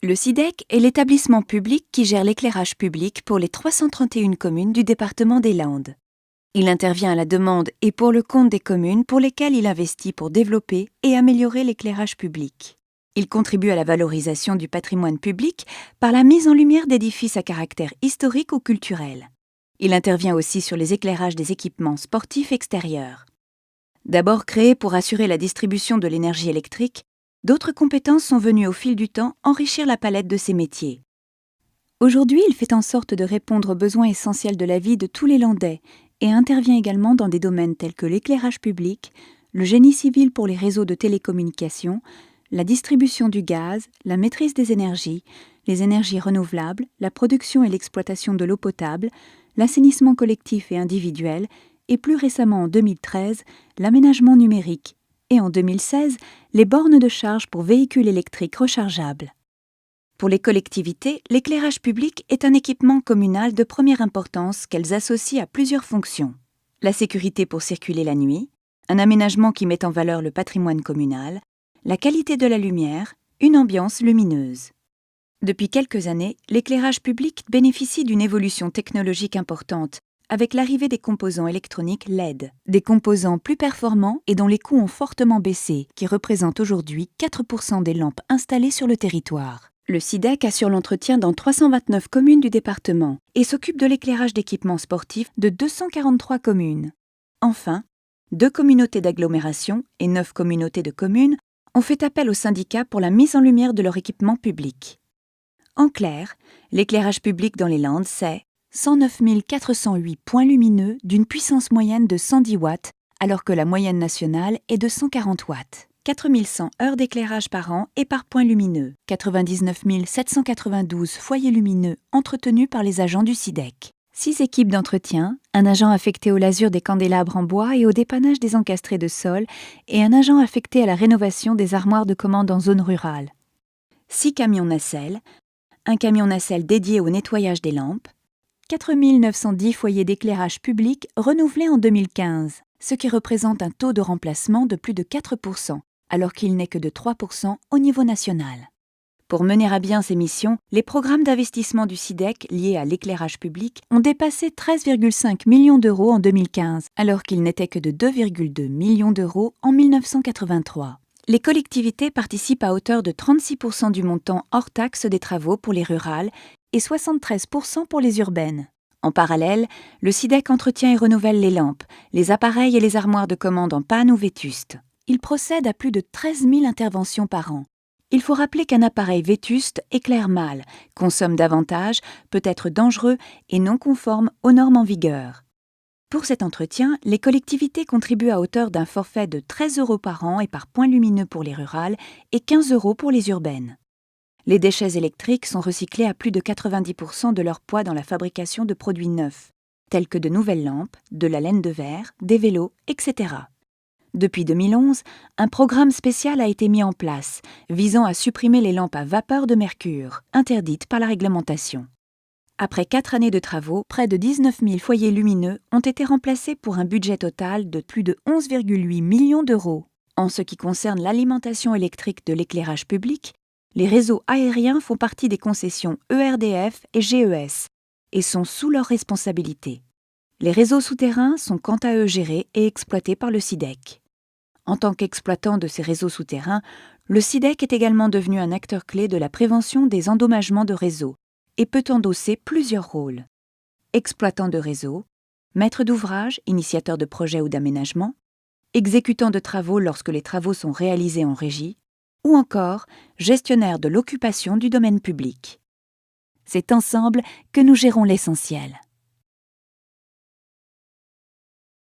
Le SIDEC est l'établissement public qui gère l'éclairage public pour les 331 communes du département des Landes. Il intervient à la demande et pour le compte des communes pour lesquelles il investit pour développer et améliorer l'éclairage public. Il contribue à la valorisation du patrimoine public par la mise en lumière d'édifices à caractère historique ou culturel. Il intervient aussi sur les éclairages des équipements sportifs extérieurs. D'abord créé pour assurer la distribution de l'énergie électrique, d'autres compétences sont venues au fil du temps enrichir la palette de ces métiers. Aujourd'hui, il fait en sorte de répondre aux besoins essentiels de la vie de tous les Landais et intervient également dans des domaines tels que l'éclairage public, le génie civil pour les réseaux de télécommunications, la distribution du gaz, la maîtrise des énergies, les énergies renouvelables, la production et l'exploitation de l'eau potable, l'assainissement collectif et individuel, et plus récemment en 2013, l'aménagement numérique, et en 2016, les bornes de charge pour véhicules électriques rechargeables. Pour les collectivités, l'éclairage public est un équipement communal de première importance qu'elles associent à plusieurs fonctions. La sécurité pour circuler la nuit, un aménagement qui met en valeur le patrimoine communal, la qualité de la lumière, une ambiance lumineuse. Depuis quelques années, l'éclairage public bénéficie d'une évolution technologique importante, avec l'arrivée des composants électroniques LED, des composants plus performants et dont les coûts ont fortement baissé, qui représentent aujourd'hui 4% des lampes installées sur le territoire. Le SIDEC assure l'entretien dans 329 communes du département et s'occupe de l'éclairage d'équipements sportifs de 243 communes. Enfin, 2 communautés d'agglomération et 9 communautés de communes ont fait appel au syndicat pour la mise en lumière de leur équipement public. En clair, l'éclairage public dans les Landes, c'est 109 408 points lumineux d'une puissance moyenne de 110 watts, alors que la moyenne nationale est de 140 watts. 4100 heures d'éclairage par an et par point lumineux, 99 792 foyers lumineux entretenus par les agents du SIDEC. 6 équipes d'entretien, un agent affecté au lasure des candélabres en bois et au dépannage des encastrés de sol, et un agent affecté à la rénovation des armoires de commande en zone rurale. 6 camions nacelles, un camion nacelle dédié au nettoyage des lampes, 4 910 foyers d'éclairage public renouvelés en 2015, ce qui représente un taux de remplacement de plus de 4%, alors qu'il n'est que de 3% au niveau national. Pour mener à bien ces missions, les programmes d'investissement du SIDEC liés à l'éclairage public ont dépassé 13,5 millions d'euros en 2015, alors qu'ils n'étaient que de 2,2 millions d'euros en 1983. Les collectivités participent à hauteur de 36% du montant hors taxe des travaux pour les rurales et 73% pour les urbaines. En parallèle, le SIDEC entretient et renouvelle les lampes, les appareils et les armoires de commande en panne ou vétustes. Il procède à plus de 13 000 interventions par an. Il faut rappeler qu'un appareil vétuste éclaire mal, consomme davantage, peut être dangereux et non conforme aux normes en vigueur. Pour cet entretien, les collectivités contribuent à hauteur d'un forfait de 13 € par an et par point lumineux pour les rurales et 15 € pour les urbaines. Les déchets électriques sont recyclés à plus de 90% de leur poids dans la fabrication de produits neufs, tels que de nouvelles lampes, de la laine de verre, des vélos, etc. Depuis 2011, un programme spécial a été mis en place, visant à supprimer les lampes à vapeur de mercure, interdites par la réglementation. Après 4 années de travaux, près de 19 000 foyers lumineux ont été remplacés pour un budget total de plus de 11,8 millions d'euros. En ce qui concerne l'alimentation électrique de l'éclairage public, les réseaux aériens font partie des concessions ERDF et GES et sont sous leur responsabilité. Les réseaux souterrains sont quant à eux gérés et exploités par le SIDEC. En tant qu'exploitant de ces réseaux souterrains, le SIDEC est également devenu un acteur clé de la prévention des endommagements de réseaux et peut endosser plusieurs rôles. Exploitant de réseau, maître d'ouvrage, initiateur de projets ou d'aménagement, exécutant de travaux lorsque les travaux sont réalisés en régie, ou encore gestionnaire de l'occupation du domaine public. C'est ensemble que nous gérons l'essentiel.